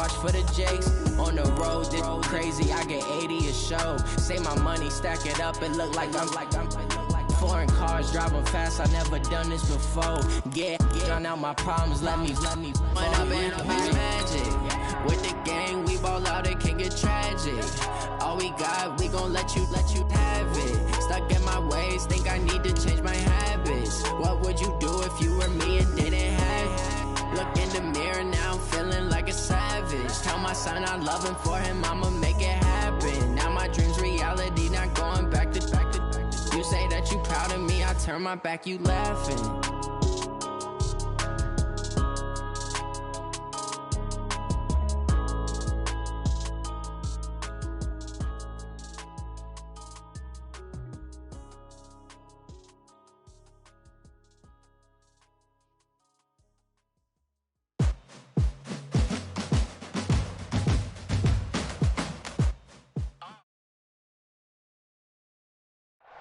watch for the Jakes. On the road, this crazy, I get 80 a show. Say my money, stack it up, it look like I'm foreign cars, driving fast, I never done this before. Yeah, drown out my problems, let me When I've been magic. With the gang, we ball out, it can get tragic. All we got, we gon' let you have it. Stuck in my ways, think I need to change my habits. What would you do if you were me and didn't have it? Look in the mirror now, I'm feeling like a savage. Tell my son I love him, for him I'ma make it happen. Now my dream's reality, not going back to. You say that you proud of me, I turn my back, you laughing.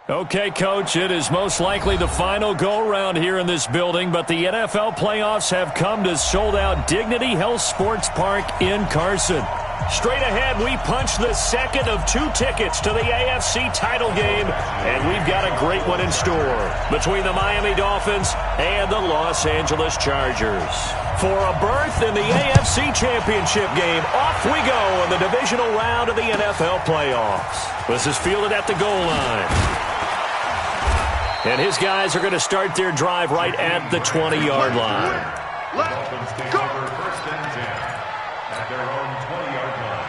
Okay, Coach, it is most likely the final go-around here in this building, but the NFL playoffs have come to sold-out Dignity Health Sports Park in Carson. Straight ahead, we punch the second of 2 tickets to the AFC title game, and we've got a great one in store between the Miami Dolphins and the Los Angeles Chargers. For a berth in the AFC Championship game, off we go in the divisional round of the NFL playoffs. This is fielded at the goal line. And his guys are going to start their drive right at the 20-yard line. Dolphins take over first and 10 at their own 20-yard line.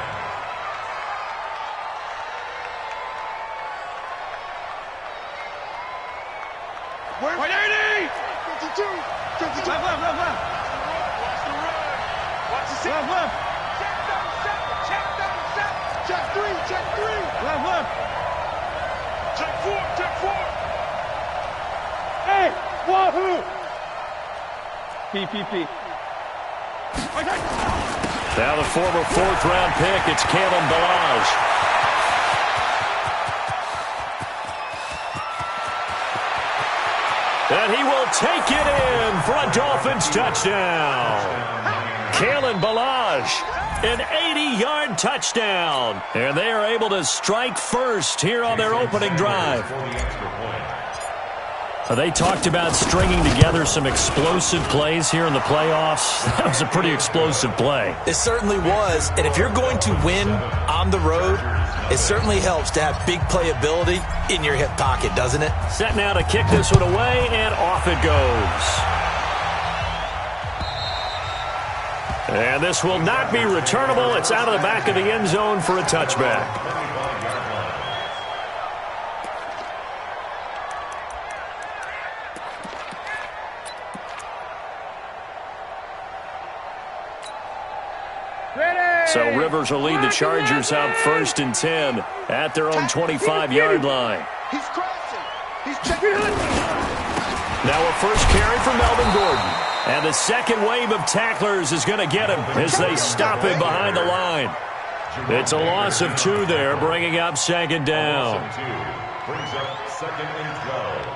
Where? 52. 52. Left. Watch the run. Watch the set. Left. Check 3. Left. Check 4. Hey, wahoo! PPP. Now the former 4th-round pick, it's Kalen Ballage. And he will take it in for a Dolphins touchdown. Kalen Ballage, an 80-yard touchdown. And they are able to strike first here on their opening drive. They talked about stringing together some explosive plays here in the playoffs. That was a pretty explosive play. It certainly was. And if you're going to win on the road, it certainly helps to have big playability in your hip pocket, doesn't it? Set now to kick this one away, and off it goes. And this will not be returnable. It's out of the back of the end zone for a touchback. So Rivers will lead the Chargers out 1st and 10 at their own 25-yard line. He's crossing. He's checking it. Now a first carry for Melvin Gordon. And the second wave of tacklers is going to get him as they stop him behind the line. It's a loss of 2 there, bringing up 2nd down. Brings up 2nd and 12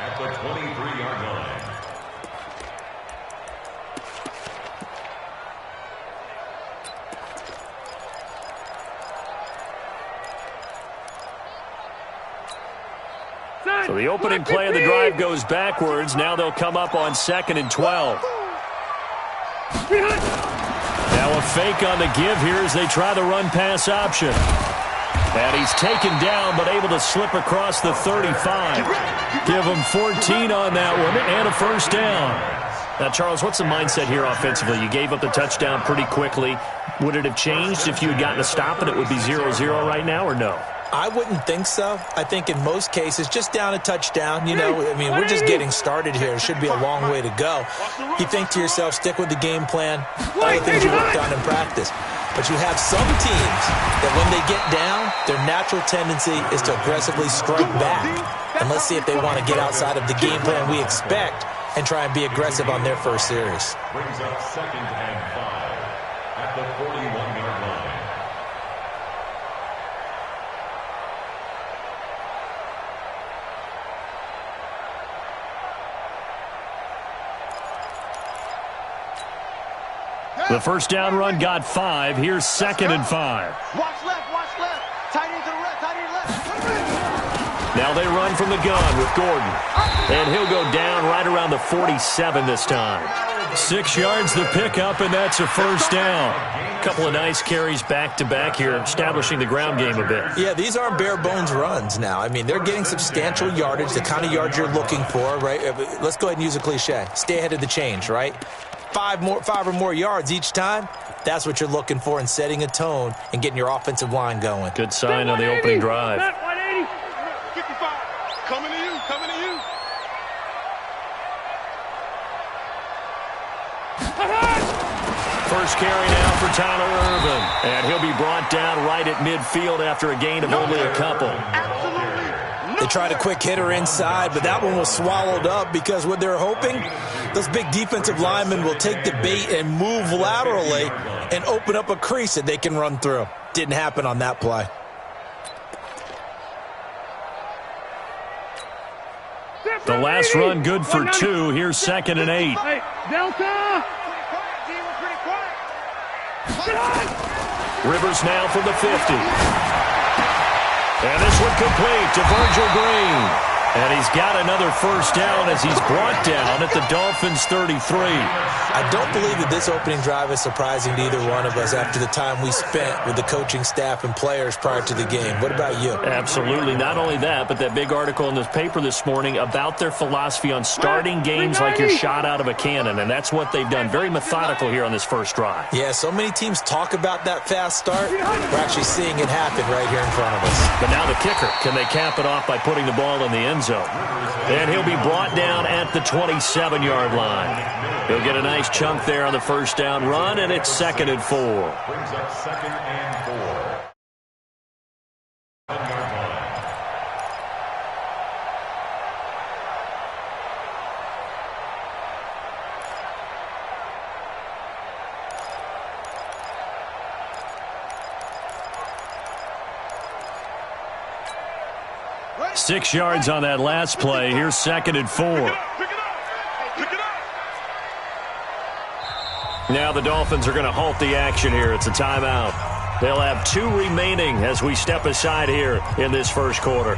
at the 23-yard line. So the opening play of the drive goes backwards. Now they'll come up on 2nd and 12. Now a fake on the give here as they try the run-pass option. And he's taken down but able to slip across the 35. Give him 14 on that one and a first down. Now, Charles, what's the mindset here offensively? You gave up the touchdown pretty quickly. Would it have changed if you had gotten a stop and it would be 0-0 right now, or no? I wouldn't think so. I think in most cases, just down a touchdown, we're just getting started here. It should be a long way to go. You think to yourself, stick with the game plan, all the things you worked on in practice. But you have some teams that when they get down, their natural tendency is to aggressively strike back. And let's see if they want to get outside of the game plan we expect and try and be aggressive on their first series. Brings up 2nd and 5 at the 41-yard line. The first down run got 5. Here's 2nd and 5. Watch left, watch left. Tight end to the left, tight end left. Now they run from the gun with Gordon. And he'll go down right around the 47 this time. 6 yards the pickup, and that's a first down. A couple of nice carries back-to-back here, establishing the ground game a bit. Yeah, these aren't bare-bones runs now. I mean, they're getting substantial yardage, the kind of yards you're looking for, right? Let's go ahead and use a cliche. Stay ahead of the change, right? 5 or more yards each time. That's what you're looking for in setting a tone and getting your offensive line going. Good sign on the opening drive. 55. Coming to you, coming to you. First carry now for Tyler Irvin. And he'll be brought down right at midfield after a gain of only a couple. They tried a quick hitter inside, but that one was swallowed up because what they're hoping, those big defensive linemen will take the bait and move laterally and open up a crease that they can run through. Didn't happen on that play. The last run good for 2. Here's 2nd and 8. Delta. Rivers now from the 50. And this one complete to Virgil Green. And he's got another first down as he's brought down at the Dolphins' 33. I don't believe that this opening drive is surprising to either one of us after the time we spent with the coaching staff and players prior to the game. What about you? Absolutely. Not only that, but that big article in the paper this morning about their philosophy on starting games like you're shot out of a cannon, and that's what they've done. Very methodical here on this first drive. Yeah, so many teams talk about that fast start. We're actually seeing it happen right here in front of us. But now the kicker, can they cap it off by putting the ball in the end zone? And he'll be brought down at the 27-yard line. He'll get a nice chunk there on the first down run, and it's 2nd and 4. Brings up 2nd and 4. 1-yard line. Right. 6 yards on that last play. Here's 2nd and 4. Pick it up. Now the Dolphins are going to halt the action here. It's a timeout. They'll have 2 remaining as we step aside here in this first quarter.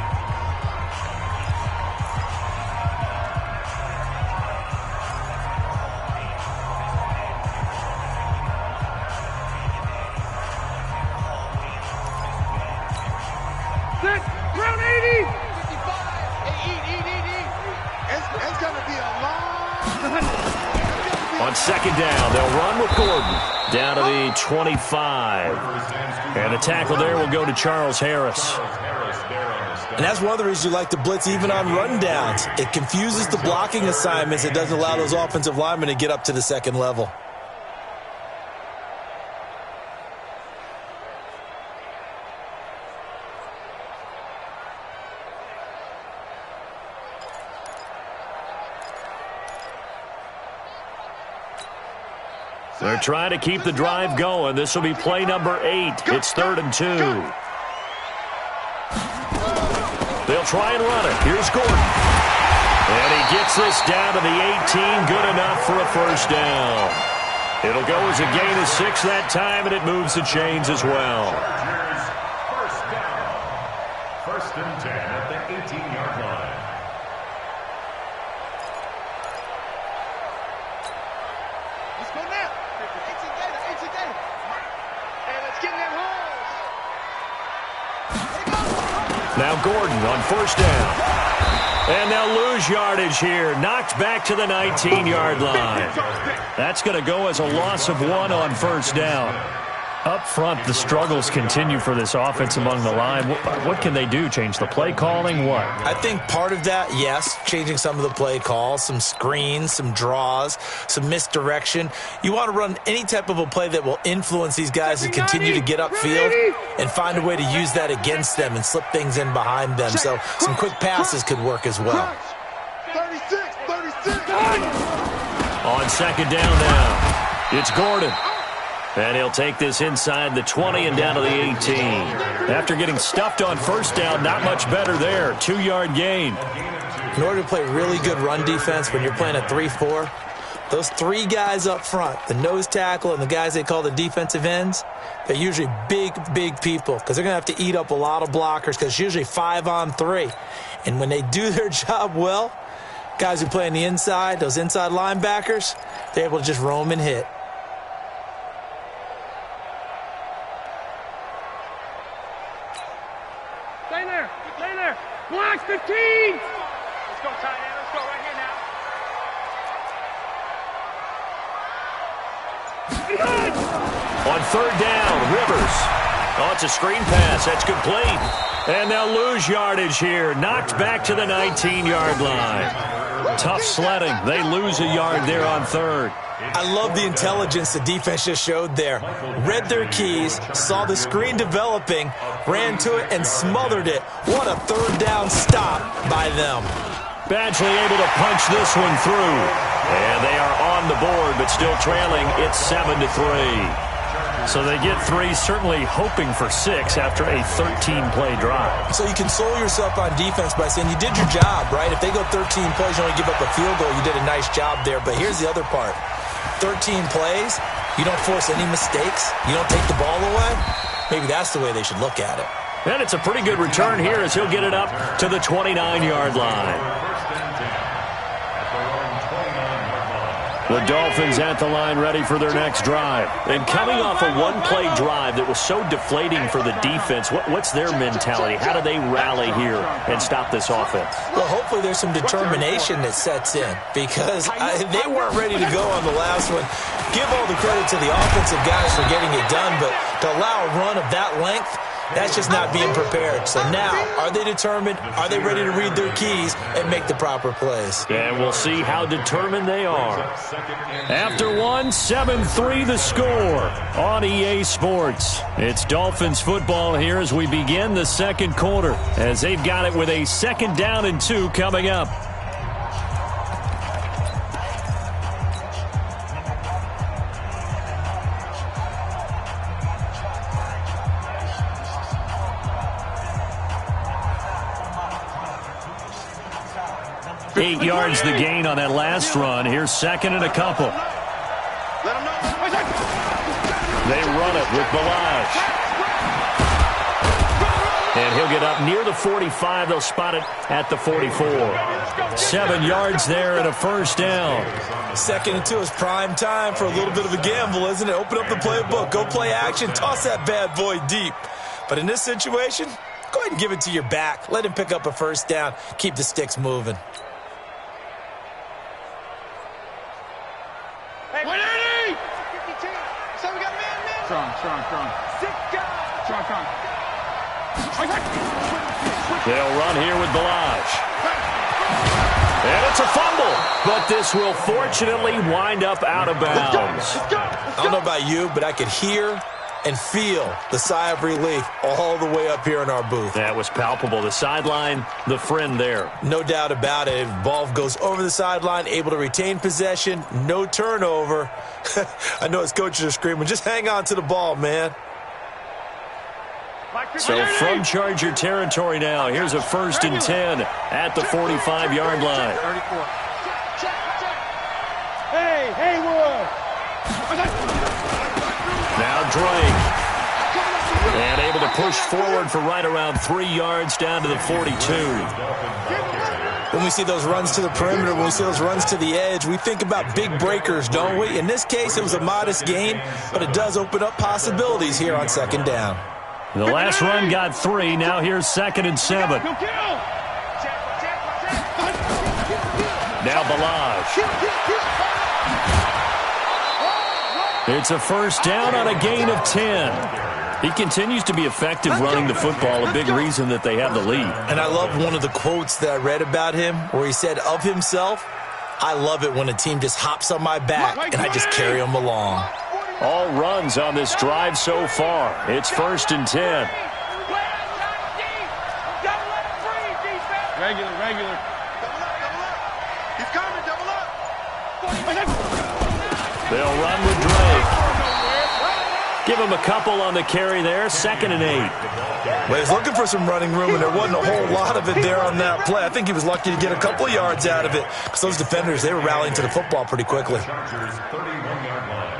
Ground 80. 55. Eat. It's going to be a long... On 2nd down, they'll run with Gordon down to the 25. And the tackle there will go to Charles Harris. And that's one of the reasons you like to blitz even on rundowns. It confuses the blocking assignments. It doesn't allow those offensive linemen to get up to the second level. They're trying to keep the drive going. This will be play number 8. It's 3rd and 2. They'll try and run it. Here's Gordon. And he gets this down to the 18. Good enough for a first down. It'll go as a gain of 6 that time, and it moves the chains as well. First down. 1st and 10 at the 18-yard line. Let's go now. 18 data. And let's get in that hole. Now Gordon on first down. And they'll lose yardage here. Knocked back to the 19-yard line. That's going to go as a loss of 1 on first down. Up front, the struggles continue for this offense among the line. What can they do? Change the play calling? What? I think part of that, yes, changing some of the play calls, some screens, some draws, some misdirection. You want to run any type of a play that will influence these guys to continue to get upfield and find a way to use that against them and slip things in behind them. So some quick passes could work as well. 36. On 2nd down now, it's Gordon. And he'll take this inside the 20 and down to the 18. After getting stuffed on first down, not much better there. 2-yard gain. In order to play really good run defense when you're playing a 3-4, Those three guys up front, the nose tackle and the guys they call the defensive ends, they're usually big, big people because they're going to have to eat up a lot of blockers because it's usually 5-on-3. And when they do their job well, guys who play on the inside, those inside linebackers, they're able to just roam and hit. Stay there. Stay there. Blocks 15. Let's go, tight end. Let's go right here now. On third down, Rivers. Oh, it's a screen pass. That's complete. And they'll lose yardage here. Knocked back to the 19-yard line. Tough sledding. They lose a yard there on third. I love the intelligence the defense just showed there. Read their keys, saw the screen developing, ran to it, and smothered it. What a third down stop by them. Badgley able to punch this one through. And they are on the board, but still trailing. It's 7-3. So they get 3, certainly hoping for 6 after a 13-play drive. So you console yourself on defense by saying you did your job, right? If they go 13 plays, you only give up a field goal, you did a nice job there. But here's the other part. 13 plays, you don't force any mistakes, you don't take the ball away. Maybe that's the way they should look at it. And it's a pretty good return here as he'll get it up to the 29-yard line. The Dolphins at the line ready for their next drive. And coming off a one-play drive that was so deflating for the defense, what's their mentality? How do they rally here and stop this offense? Well, hopefully there's some determination that sets in because they weren't ready to go on the last one. Give all the credit to the offensive guys for getting it done, but to allow a run of that length, that's just not being prepared. So now, are they determined? Are they ready to read their keys and make the proper plays? And we'll see how determined they are. After one, 7-3 the score on EA Sports. It's Dolphins football here as we begin the second quarter, as they've got it with a 2nd down and 2 coming up. Eight yards the gain on that last run. Here's 2nd and a couple. They run it with Balaj. And he'll get up near the 45. They'll spot it at the 44. 7 yards there and a 1st down. 2nd and 2 is prime time for a little bit of a gamble, isn't it? Open up the playbook. Go play action. Toss that bad boy deep. But in this situation, go ahead and give it to your back. Let him pick up a 1st down. Keep the sticks moving. Strong. They'll run here with Balaj. And it's a fumble, but this will fortunately wind up out of bounds. I don't know about you, but I could hear and feel the sigh of relief all the way up here in our booth. That was palpable. The sideline, the friend there. No doubt about it. Ball goes over the sideline, able to retain possession, no turnover. I know his coaches are screaming, just hang on to the ball, man. So from Charger territory now, here's a 1st and 10 at the 45-yard line. Hey, Haywood. Now Drake. And able to push forward for right around 3 yards down to the 42. When we see those runs to the perimeter, when we see those runs to the edge, we think about big breakers, don't we? In this case, it was a modest gain, but it does open up possibilities here on 2nd down. The last run got 3. Now here's 2nd and 7. Now Balaj. It's a 1st down on a gain of 10. He continues to be effective running the football, a big reason that they have the lead. And I love one of the quotes that I read about him where he said of himself, I love it when a team just hops on my back and I just carry them along. All runs on this drive so far. It's 1st and 10. Regular. He's coming, double up. They'll run with Drake. Give him a couple on the carry there, 2nd and 8. Well, he's looking for some running room, and there wasn't a whole lot of it there on that play. I think he was lucky to get a couple of yards out of it because those defenders, they were rallying to the football pretty quickly. Chargers 31-yard line.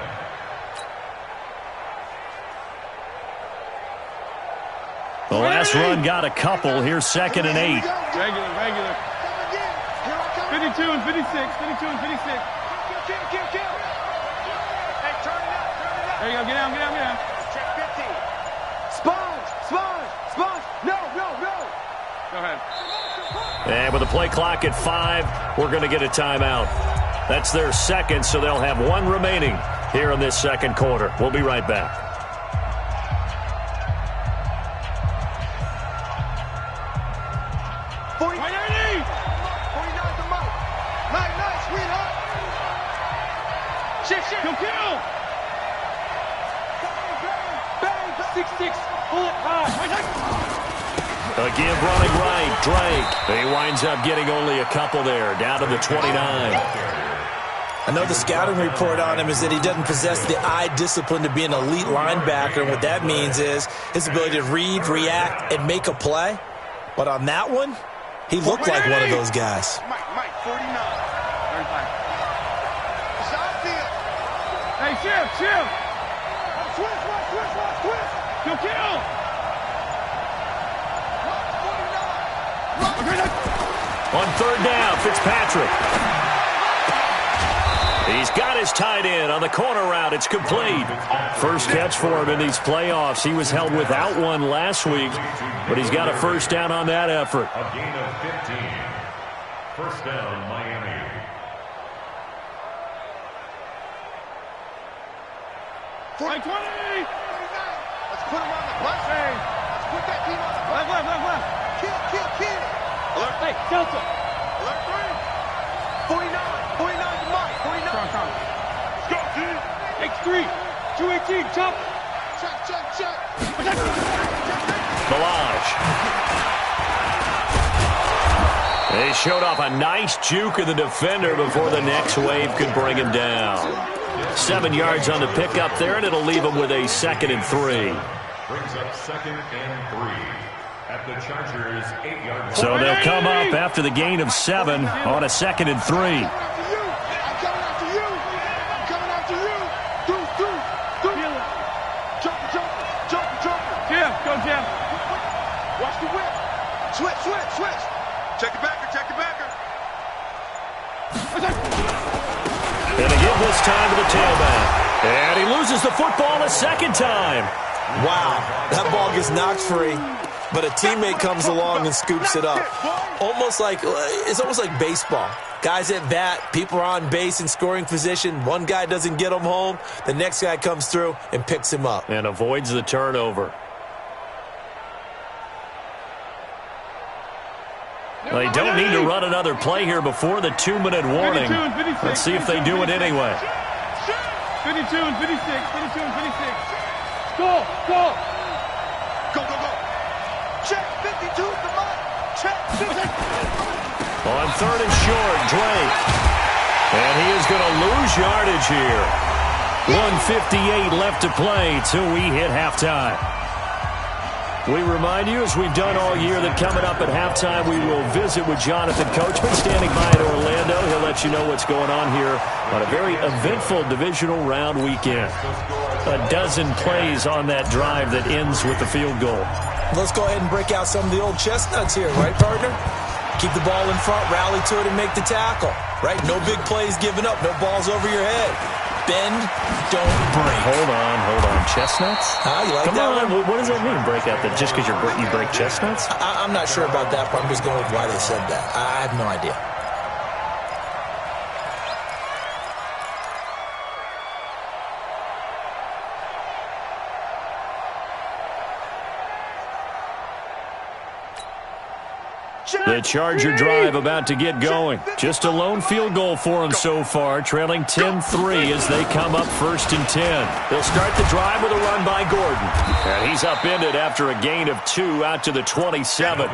The last run got a couple. Here's 2nd and 8. Regular. 52 and 56. 52 and 56. Kill. Hey, turn it up. There you go. Get down. Check 50. Sponge. No. Go ahead. And with the play clock at 5, we're going to get a timeout. That's their second, so they'll have one remaining here in this second quarter. We'll be right back. Kill. Bang. 6-6. Bullet high. Again, running right, Drake. He winds up getting only a couple there, down to the 29. I know the scouting report on him is that he doesn't possess the eye discipline to be an elite linebacker, and what that means is his ability to read, react, and make a play. But on that one, he looked like one of those guys. Mike, 49. 35. Hey, Chip. Twist. Kill. On 3rd down, Fitzpatrick. He's got his tight end on the corner route. It's complete. First catch for him in these playoffs. He was held without one last week, but he's got a first down on that effort. A gain of 15. First down, Miami. Like 20! Let's put him on the bus. Let's put that team on the bus. Left. Kill. Alert. Hey, Delta. Alert 3. 49 to Mike. 49. Come. Let's go, team. X3. 218. Jump. Check. Balaj. They showed off a nice juke of the defender before the next wave could bring him down. 7 yards on the pickup there, and it'll leave him with a 2nd and 3. Brings up 2nd and 3 at the Chargers' 8-yard line. So they'll come up after the gain of 7 on a 2nd and 3. I'm coming after you. Do. Jump. Jim, go, Jim. Watch the whip. Switch. Check your backer. And again this time to the tailback. And he loses the football a 2nd time. Wow, that ball gets knocked free, but a teammate comes along and scoops it up. It's almost like baseball. Guys at bat, people are on base in scoring position. One guy doesn't get him home. The next guy comes through and picks him up. And avoids the turnover. They don't need to run another play here before the 2-minute warning. Let's see if they do it anyway. 52 and 56. Go. Check 52 to Mike. Check 50. On 3rd and short, Drake. And he is going to lose yardage here. 1:58 left to play till we hit halftime. We remind you, as we've done all year, that coming up at halftime, we will visit with Jonathan Coachman, standing by in Orlando. He'll let you know what's going on here on a very eventful divisional round weekend. A dozen plays on that drive that ends with the field goal. Let's go ahead and break out some of the old chestnuts here, right, partner? Keep the ball in front, rally to it, and make the tackle, right? No big plays given up, no balls over your head. Bend, don't break. Hold on. Chestnuts? You like Come that on, one? what does that mean, break out? That just because you break chestnuts? I'm not sure about that, but I'm just going with why they said that. I have no idea. The Charger drive about to get going. Just a lone field goal for them so far, trailing 10-3 as they come up 1st and 10. They'll start the drive with a run by Gordon. And he's upended after a gain of 2 out to the 27.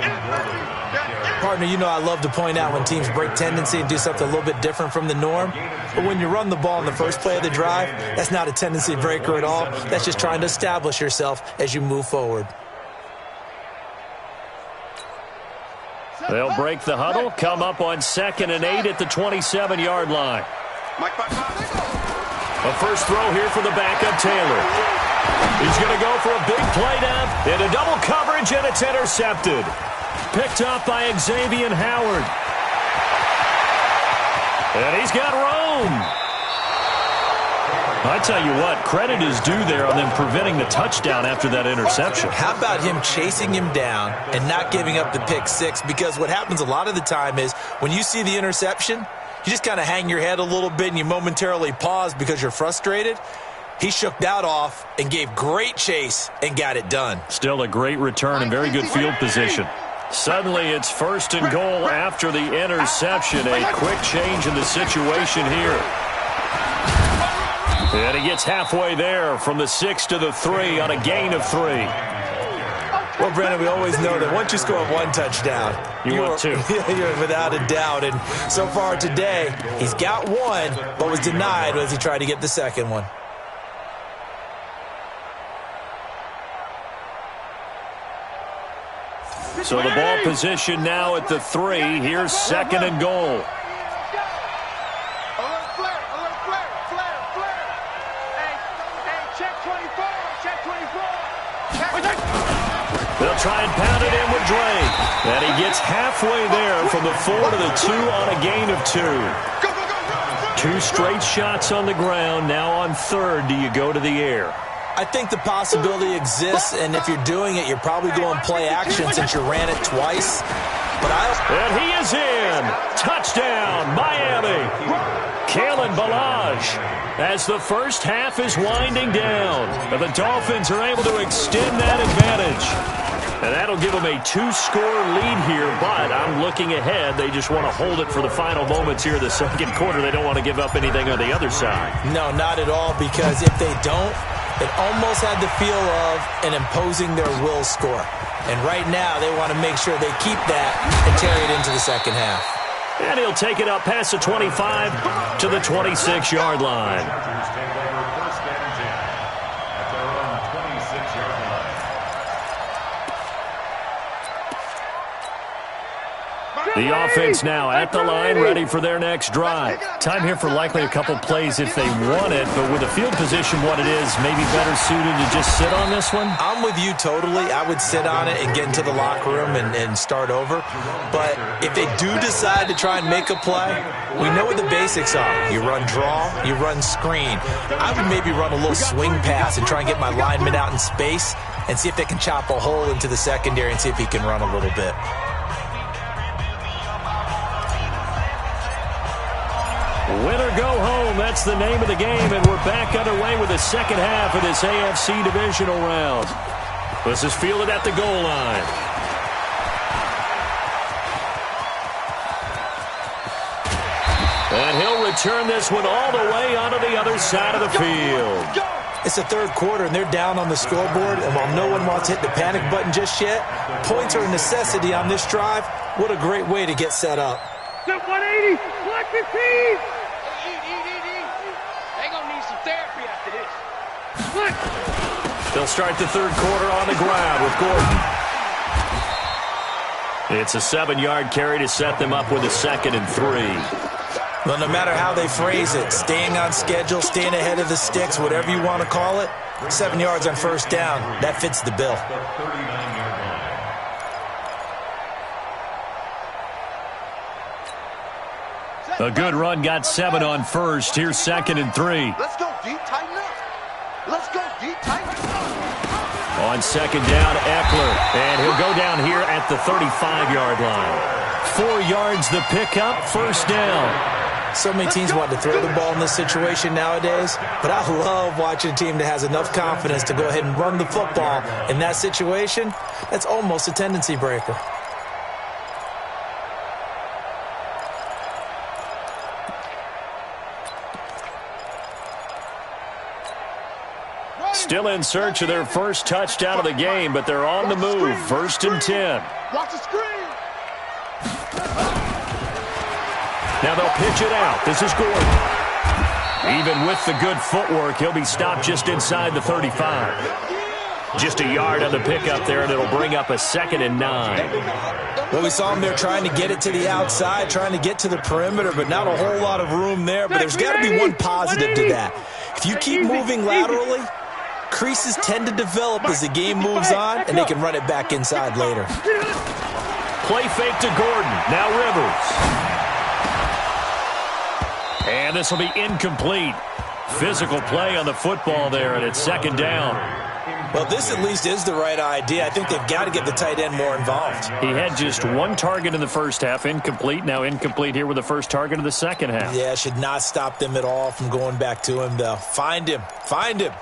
Partner, you know I love to point out when teams break tendency and do something a little bit different from the norm. But when you run the ball in the first play of the drive, that's not a tendency breaker at all. That's just trying to establish yourself as you move forward. They'll break the huddle, come up on 2nd and 8 at the 27-yard line. A first throw here for the backup, Taylor. He's going to go for a big play down into double coverage, and it's intercepted. Picked up by Xavier Howard. And he's got room. I tell you what, credit is due there on them preventing the touchdown after that interception. How about him chasing him down and not giving up the pick six? Because what happens a lot of the time is when you see the interception, you just kind of hang your head a little bit and you momentarily pause because you're frustrated. He shook that off and gave great chase and got it done. Still a great return and very good field position. Suddenly it's 1st and goal after the interception. A quick change in the situation here. And he gets halfway there from the 6 to the 3 on a gain of 3. Well, Brennan, we always know that once you score one touchdown, you want two. You're without a doubt. And so far today, he's got one, but was denied as he tried to get the second one. So the ball position now at the 3. Here's 2nd and goal. They'll try and pound it in with Drake. And he gets halfway there from the 4 to the 2 on a gain of 2. 2 straight shots on the ground. Now on 3rd, do you go to the air? I think the possibility exists, and if you're doing it, you're probably going play action since you ran it twice. And he is in. Touchdown, Miami. Kalen Ballage as the first half is winding down. And the Dolphins are able to extend that advantage. And that'll give them a 2-score lead here, but I'm looking ahead. They just want to hold it for the final moments here in the second quarter. They don't want to give up anything on the other side. No, not at all, because if they don't, it almost had the feel of an imposing their will score. And right now, they want to make sure they keep that and carry it into the second half. And he'll take it up past the 25 to the 26-yard line. The offense now at the line, ready for their next drive. Time here for likely a couple plays if they want it, but with the field position what it is, maybe better suited to just sit on this one? I'm with you totally. I would sit on it and get into the locker room and start over. But if they do decide to try and make a play, we know what the basics are. You run draw, you run screen. I would maybe run a little swing pass and try and get my lineman out in space and see if they can chop a hole into the secondary and see if he can run a little bit. Win or go home, that's the name of the game, and we're back underway with the second half of this AFC divisional round. This is fielded at the goal line. And he'll return this one all the way onto the other side of the field. It's the third quarter, and they're down on the scoreboard, and while no one wants to hit the panic button just yet, points are a necessity on this drive. What a great way to get set up. 180, 115. They gonna need some therapy after this. They'll start the third quarter on the ground with Gordon. It's a 7-yard carry to set them up with a 2nd and 3. Well, no matter how they phrase it, staying on schedule, staying ahead of the sticks, whatever you want to call it, 7 yards on first down, that fits the bill. A good run got 7 on first. Here's 2nd and 3. Let's go deep, tighten up. Let's go deep, tighten up. On 2nd down, Eckler. And he'll go down here at the 35-yard line. 4 yards the pickup, first down. So many teams want to throw the ball in this situation nowadays, but I love watching a team that has enough confidence to go ahead and run the football. In that situation, that's almost a tendency breaker. Still in search of their first touchdown of the game, but they're on the move. 1st and 10. Watch the screen. Now they'll pitch it out. This is Gordon. Even with the good footwork, he'll be stopped just inside the 35. Just a yard on the pickup there, and it'll bring up a 2nd and 9. Well, we saw him there trying to get it to the outside, trying to get to the perimeter, but not a whole lot of room there. But there's got to be one positive to that. If you keep moving laterally, creases tend to develop as the game moves on, and they can run it back inside later. Play fake to Gordon. Now Rivers. And this will be incomplete. Physical play on the football there, and it's 2nd down. Well, this at least is the right idea. I think they've got to get the tight end more involved. He had just 1 target in the first half, incomplete. Now incomplete here with the first target of the second half. Yeah, should not stop them at all from going back to him, though. Find him. Find him.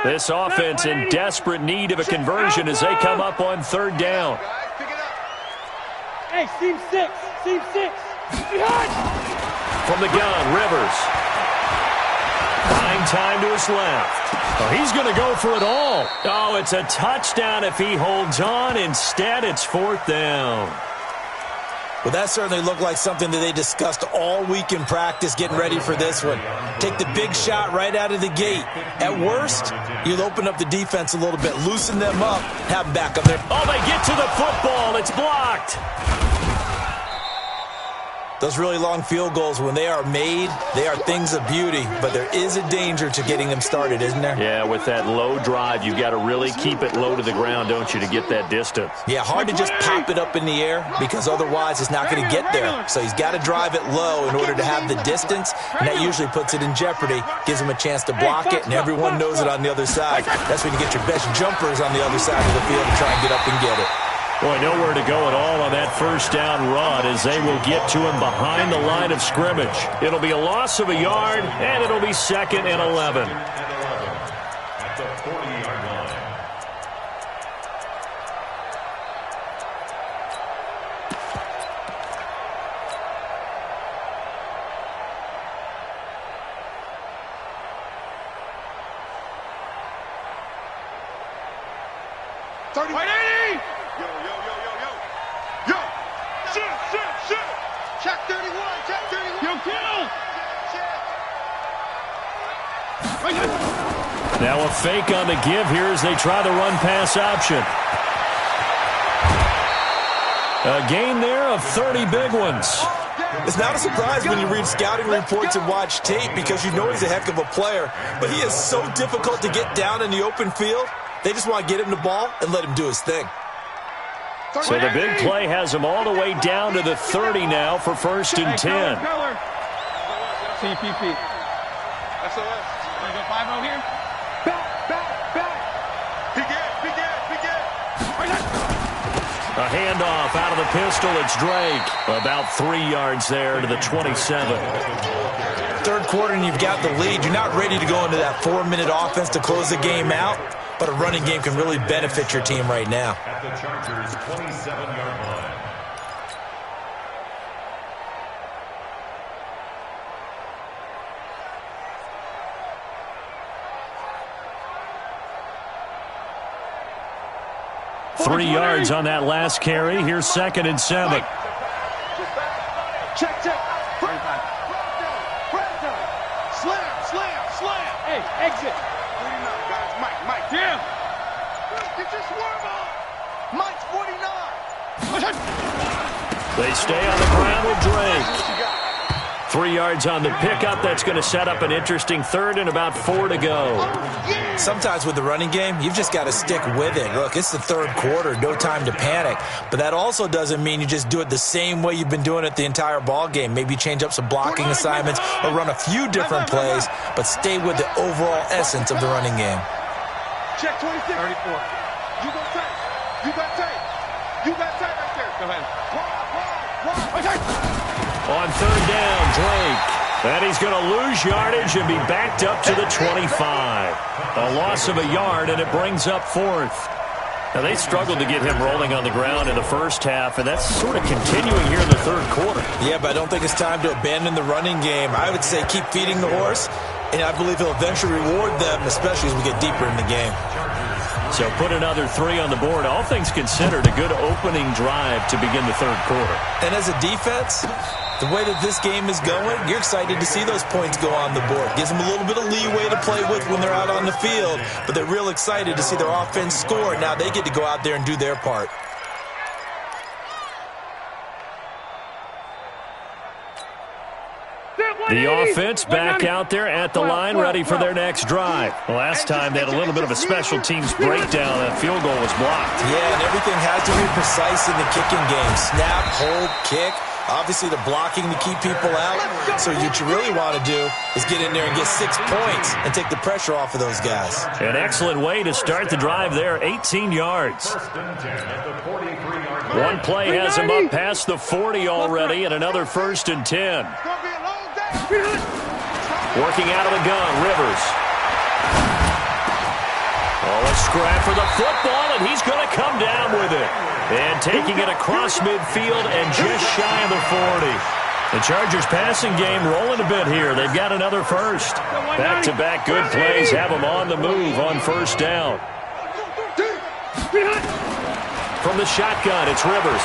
This offense in desperate need of a conversion as they come up on 3rd down. Hey, seam 6. Seam 6. Behind. From the gun, Rivers. Buying time to his left. Oh, he's going to go for it all. Oh, it's a touchdown if he holds on. Instead, it's 4th down. Well, that certainly looked like something that they discussed all week in practice getting ready for this one. Take the big shot right out of the gate. At worst, you'll open up the defense a little bit, loosen them up, have them back on there. Oh, they get to the football. It's blocked. Those really long field goals, when they are made, they are things of beauty, but there is a danger to getting them started, isn't there? Yeah, with that low drive, you've got to really keep it low to the ground, don't you, to get that distance. Yeah, hard to just pop it up in the air because otherwise it's not going to get there. So he's got to drive it low in order to have the distance, and that usually puts it in jeopardy, gives him a chance to block it, and everyone knows it on the other side. That's when you get your best jumpers on the other side of the field and try and get up and get it. Boy, nowhere to go at all on that first down run as they will get to him behind the line of scrimmage. It'll be a loss of a yard, and it'll be 2nd and 11. At the 40-yard line. Check 31, check 31. Yo, kill! Now a fake on the give here as they try the run-pass option. A gain there of 30 big ones. It's not a surprise when you read scouting reports and watch tape because you know he's a heck of a player, but he is so difficult to get down in the open field. They just want to get him the ball and let him do his thing. So the big play has him all the way down to the 30 now for 1st and 10. CPP. SOS. You go 5-0 here? Back. Begin. A handoff out of the pistol. It's Drake. About 3 yards there to the 27. 3rd quarter and you've got the lead. You're not ready to go into that 4-minute offense to close the game out, but a running game can really benefit your team right now. At the Chargers' 27-yard line. Three yards on that last carry. Here's 2nd and 7. Check. Slam. Hey, exit. Guys, Mike. Jim. Get your swerve on. Mike's 49. They stay on the ground with Drake. 3 yards on the pickup. That's going to set up an interesting 3rd and about 4 to go. Sometimes with the running game, you've just got to stick with it. Look, it's the 3rd quarter, no time to panic. But that also doesn't mean you just do it the same way you've been doing it the entire ball game. Maybe change up some blocking assignments or run a few different plays, but stay with the overall essence of the running game. Check 26. 34. You got tight right there. Go ahead. On 3rd down, Drake. And he's going to lose yardage and be backed up to the 25. A loss of a yard, and it brings up 4th. Now, they struggled to get him rolling on the ground in the first half, and that's sort of continuing here in the 3rd quarter. Yeah, but I don't think it's time to abandon the running game. I would say keep feeding the horse and I believe he'll eventually reward them, especially as we get deeper in the game. So put another 3 on the board. All things considered, a good opening drive to begin the third quarter. And as a defense, the way that this game is going, you're excited to see those points go on the board. Gives them a little bit of leeway to play with when they're out on the field, but they're real excited to see their offense score. Now they get to go out there and do their part. The offense back out there at the line, ready for their next drive. Last time they had a little bit of a special teams breakdown. That field goal was blocked. Yeah, and everything has to be precise in the kicking game. Snap, hold, kick. Obviously, the blocking to keep people out. So what you really want to do is get in there and get 6 points and take the pressure off of those guys. An excellent way to start the drive there, 18 yards. One play has him up past the 40 already, and another 1st and 10. Working out of the gun, Rivers. Oh, a scrap for the football, and he's going to come down with it. And taking it across midfield and just shy of the 40. The Chargers passing game rolling a bit here. They've got another first. Back-to-back good plays have them on the move on 1st down. From the shotgun, it's Rivers.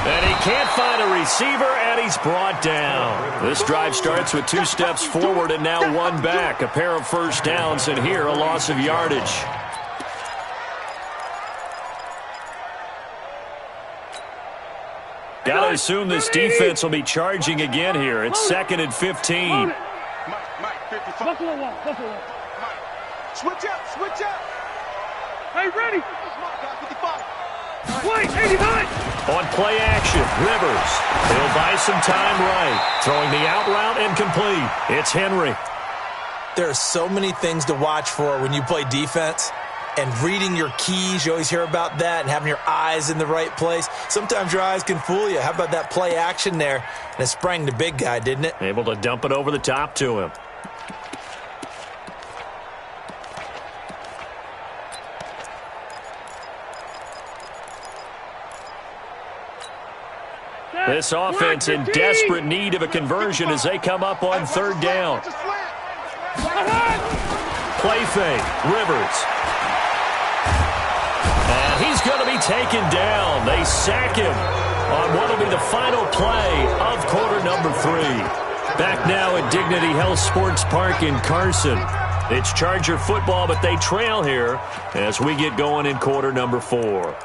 And he can't find a receiver, and he's brought down. This drive starts with 2 steps forward and now 1 back. A pair of 1st downs, and here a loss of yardage. Got to assume this defense will be charging again here. It's 2nd and 15. Switch up. Hey, ready. Wait, 85. On play action, Rivers. He'll buy some time right. Throwing the out route incomplete. It's Henry. There are so many things to watch for when you play defense. And reading your keys, you always hear about that, and having your eyes in the right place. Sometimes your eyes can fool you. How about that play action there? And it sprang the big guy, didn't it? Able to dump it over the top to him. This offense in desperate need of a conversion as they come up on 3rd down. Play fake, Rivers. And he's going to be taken down. They sack him on what will be the final play of quarter number 3. Back now at Dignity Health Sports Park in Carson. It's Charger football, but they trail here as we get going in quarter number 4.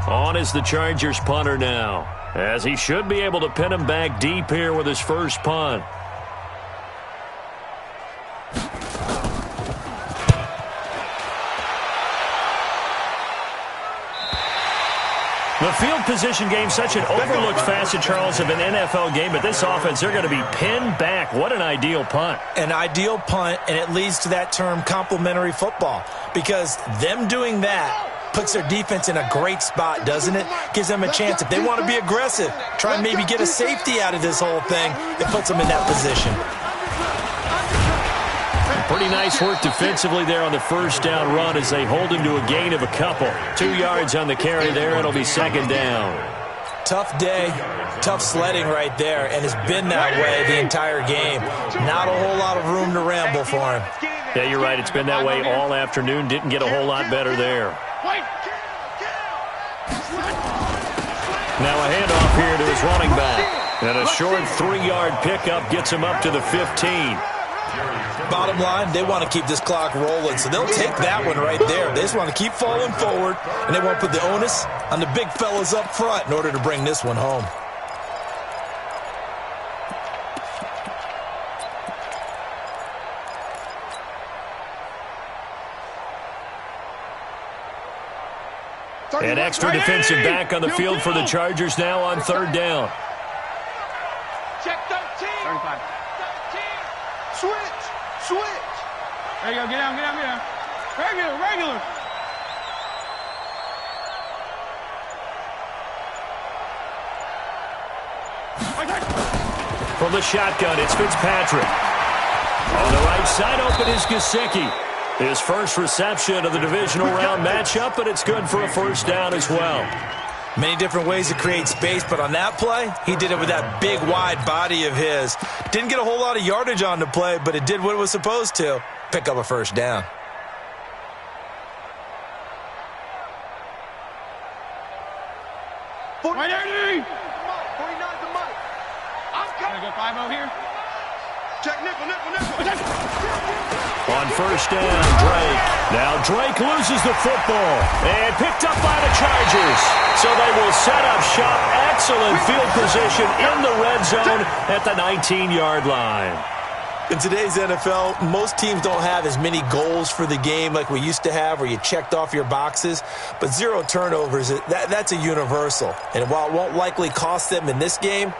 On is the Chargers punter now, as he should be able to pin him back deep here with his first punt. The field position game, such an overlooked facet, Charles, of an NFL game, but this offense, they're going to be pinned back. What an ideal punt. An ideal punt, and it leads to that term complementary football, because them doing that puts their defense in a great spot, doesn't it? Gives them a chance. If they want to be aggressive, try and maybe get a safety out of this whole thing, it puts them in that position. Pretty nice work defensively there on the 1st down run as they hold him to a gain of a couple. 2 yards on the carry there. It'll be 2nd down. Tough day, tough sledding right there, and it's been that way the entire game. Not a whole lot of room to ramble for him. Yeah, you're right. It's been that way all afternoon. Didn't get a whole lot better there. Now a handoff here to his running back. And a short 3-yard pickup gets him up to the 15. Bottom line, they want to keep this clock rolling, so they'll take that one right there. They just want to keep falling forward, and they want to put the onus on the big fellas up front in order to bring this one home. An extra defensive back on the field for the Chargers now on 3rd down. Check 13. 35. 13. Switch. There you go. Get down. Regular. From the shotgun, it's Fitzpatrick. On the right side, open is Gesicki. His first reception of the divisional round matchup, but it's good for a first down as well. Many different ways to create space, but on that play, he did it with that big, wide body of his. Didn't get a whole lot of yardage on the play, but it did what it was supposed to. Pick up a first down. Right there, 49's the mic. I'm coming. Go 5-0 here. Check nickel. On first down, Drake. Now Drake loses the football and picked up by the Chargers. So they will set up shop. Excellent field position in the red zone at the 19-yard line. In today's NFL, most teams don't have as many goals for the game like we used to have where you checked off your boxes. But 0 turnovers, that's a universal. And while it won't likely cost them in this game,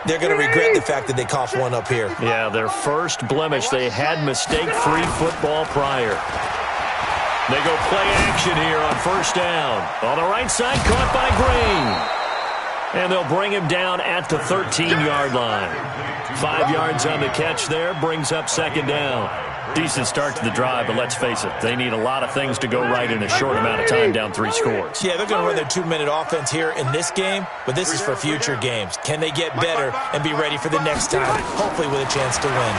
they're going to regret the fact that they coughed one up here. Yeah, their first blemish. They had mistake-free football prior. They go play action here on first down. On the right side, caught by Green. And they'll bring him down at the 13-yard line. 5 yards on the catch there, brings up second down. Decent start to the drive, but let's face it, they need a lot of things to go right in a short amount of time, down 3 scores. Yeah, they're going to run their 2-minute offense here in this game, but this is for future games. Can they get better and be ready for the next time, hopefully with a chance to win?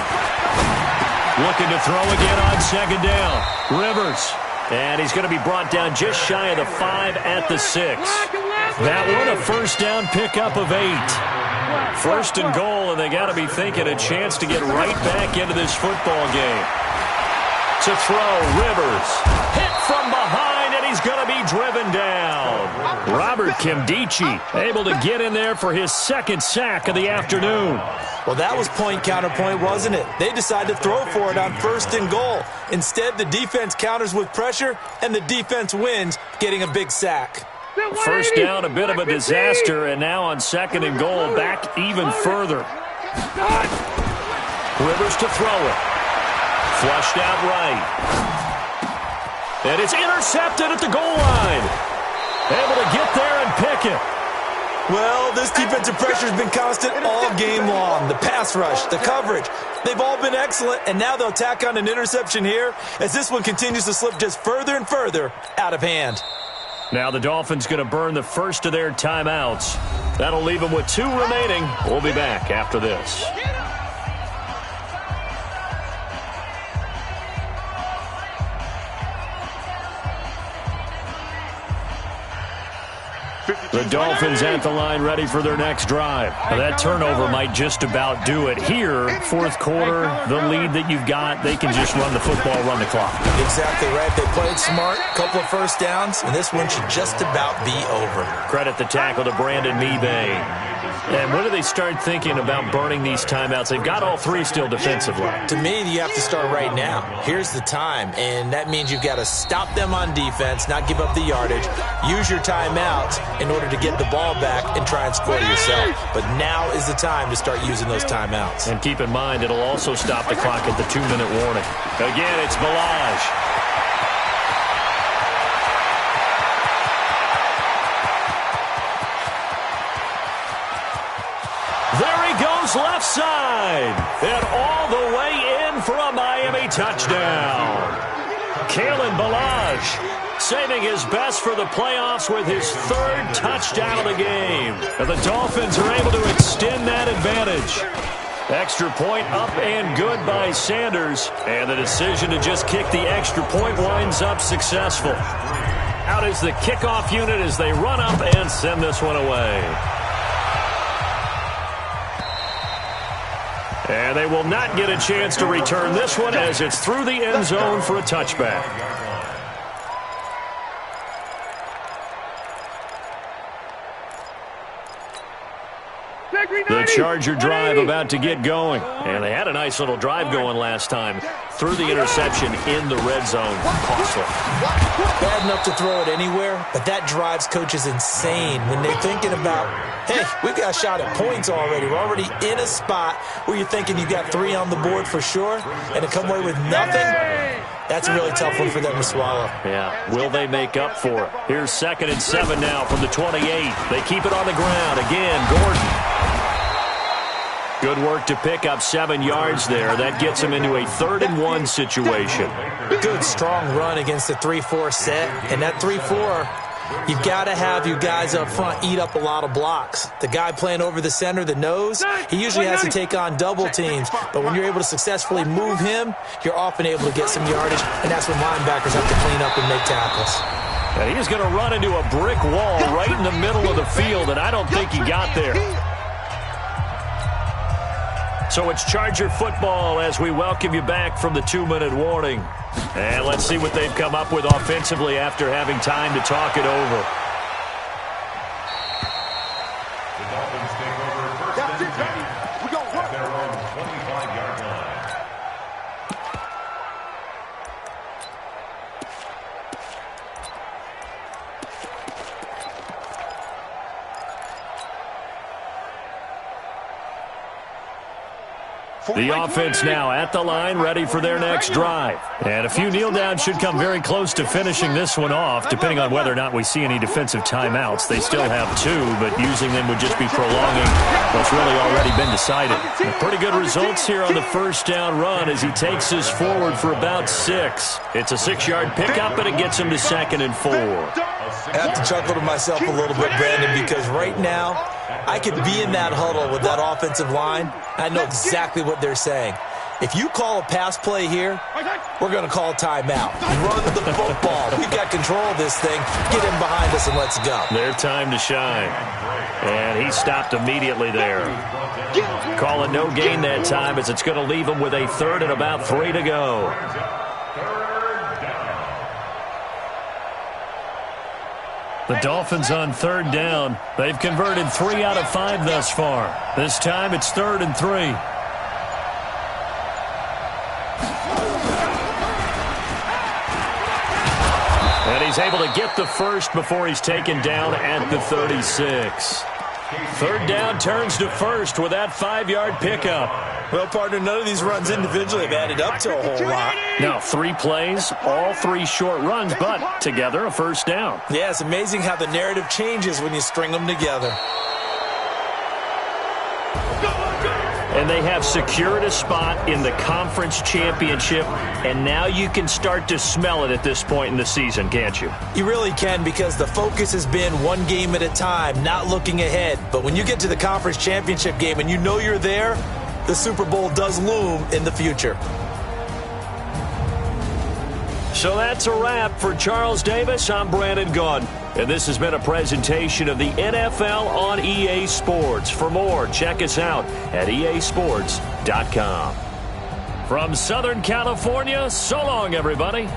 Looking to throw again on second down. Rivers. And he's going to be brought down just shy of the 5 at the 6. That one, a first down pickup of 8. First and goal, and they got to be thinking a chance to get right back into this football game. To throw, Rivers. Hit from behind, and he's going to be driven down. Robert Kimdichie able to get in there for his second sack of the afternoon. Well, that was point counterpoint, wasn't it? They decided to throw for it on first and goal. Instead, the defense counters with pressure, and the defense wins, getting a big sack. First down, a bit of a disaster, and now on second and goal, back even further. Rivers to throw it. Flushed out right. And it's intercepted at the goal line. Able to get there and pick it. Well, this defensive pressure has been constant all game long. The pass rush, the coverage, they've all been excellent, and now they'll tack on an interception here as this one continues to slip just further and further out of hand. Now the Dolphins going to burn the first of their timeouts. That'll leave them with 2 remaining. We'll be back after this. The Dolphins at the line ready for their next drive. Now that turnover might just about do it. Here, fourth quarter, the lead that you've got, they can just run the football, run the clock. Exactly right. They played smart, couple of first downs, and this one should just about be over. Credit the tackle to Brandon Mebane. And when do they start thinking about burning these timeouts? They've got all 3 still defensively. To me, you have to start right now. Here's the time, and that means you've got to stop them on defense, not give up the yardage, use your timeouts in order to get the ball back and try and score yourself. But now is the time to start using those timeouts. And keep in mind, it'll also stop the clock at the 2-minute warning. Again, it's Balaj. Left side, and all the way in for a Miami touchdown. Kalen Balaj saving his best for the playoffs with his 3rd touchdown of the game. And the Dolphins are able to extend that advantage. Extra point up and good by Sanders, and the decision to just kick the extra point winds up successful. Out is the kickoff unit as they run up and send this one away. And they will not get a chance to return this one as it's through the end zone for a touchback. The Charger drive about to get going. And they had a nice little drive going last time. Threw the interception in the red zone. Costly. Bad enough to throw it anywhere, but that drives coaches insane when they're thinking about, hey, we've got a shot at points already. We're already in a spot where you're thinking you got 3 on the board for sure, and to come away with nothing, that's a really tough one for them to swallow. Yeah, will they make up for it? Here's 2nd and 7 now from the 28. They keep it on the ground. Again, Gordon. Good work to pick up 7 yards there. That gets him into a 3rd-and-1 situation. Good, strong run against the 3-4 set. And that 3-4, you've got to have you guys up front eat up a lot of blocks. The guy playing over the center, the nose, he usually has to take on double teams. But when you're able to successfully move him, you're often able to get some yardage, and that's when linebackers have to clean up and make tackles. And he's going to run into a brick wall right in the middle of the field, and I don't think he got there. So it's Charger football as we welcome you back from the 2-minute warning. And let's see what they've come up with offensively after having time to talk it over. The Dolphins take over 1st and 10 at their own 25-yard line. The offense now at the line, ready for their next drive. And a few kneel downs should come very close to finishing this one off, depending on whether or not we see any defensive timeouts. They still have 2, but using them would just be prolonging what's really already been decided. And pretty good results here on the 1st down run as he takes us forward for about 6. It's a 6-yard pickup, and it gets him to 2nd and 4. I have to chuckle to myself a little bit, Brandon, because right now I could be in that huddle with that offensive line. I know exactly what they're saying. If you call a pass play here, we're going to call timeout. Run the football. We've got control of this thing. Get him behind us and let's go. Their time to shine. And he stopped immediately there. Calling no gain that time as it's going to leave him with a 3rd and about 3 to go. The Dolphins on 3rd down. They've converted 3 out of 5 thus far. This time it's 3rd and 3. And he's able to get the first before he's taken down at the 36. 3rd down turns to 1st with that 5-yard pickup. Well, partner, none of these runs individually have added up to a whole lot. Now, 3 plays, all 3 short runs, but together a 1st down. Yeah, it's amazing how the narrative changes when you string them together. And they have secured a spot in the conference championship, and now you can start to smell it at this point in the season, can't you? You really can, because the focus has been one game at a time, not looking ahead. But when you get to the conference championship game and you know you're there, the Super Bowl does loom in the future. So that's a wrap for Charles Davis. I'm Brandon Gaudin, and this has been a presentation of the NFL on EA Sports. For more, check us out at easports.com. From Southern California, so long, everybody.